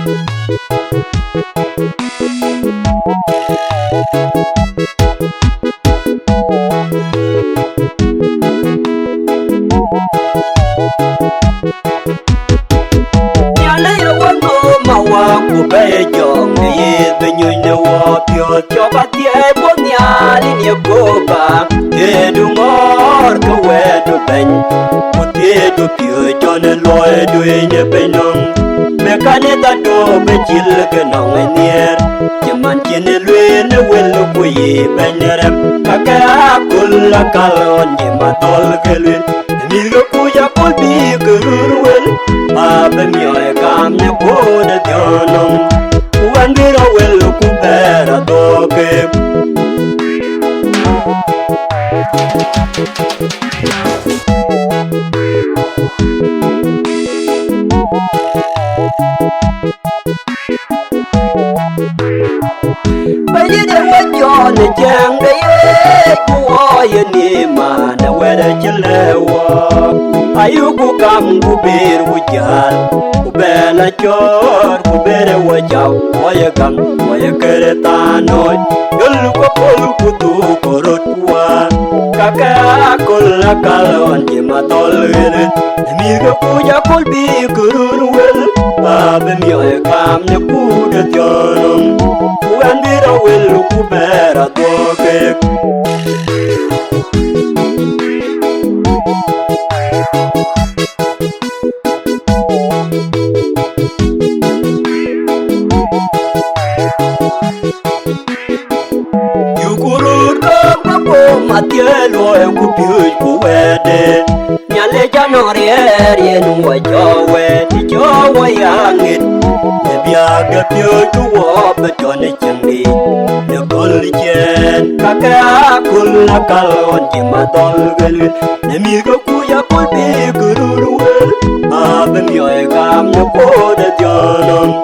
Của bé chồng đi về nhồi nâu piò cho bà tiệt bốn nhà đi nhiều cô bà để đủ ngót cô quê đủ bền một tiệt đủ piò cho nên lôi đuôi nhớ bên nông mẹ cá nê ta đồ bên chill cái nòng anh niên chăm ăn trên luyện nó quên lúc quỳ bên nhà em cả cái cồn là cá lon nhưng mà tol cái luyện mi gặp cô ya col bi cứ ruin à bên nhồi cam nhớ cô đã cho nông quan đi đâu quên lúc cô bé đã to kịp bây giờ để quên cho nên chàng đấy cô yên đi mà đã quên để chân leo ayu cô cầm cô bê cô chán cô bé là chót cô bé để quên chào quay cầm quay kề ta nói gần lúc cô tu cô rốt qua kakak cô là cá lon chỉ mà to lên mi gặp cô ya cô bị cứ ruin à bên nhồi cam nhớ cô đã cho nông cô ăn đi đâu quên lúc cô bé đã to kịp mà tiếc lối của piu của về đê nhà lê cha nó riêng nuôi cho về thì cho về ăn ít để bia cái piu của bé cho nên chẳng đi để con đi chen kakak con là cá lon chỉ mà to lên để mi cái cú ya con bị cứ ruin à bên nhồi cam nhớ cô để cho nông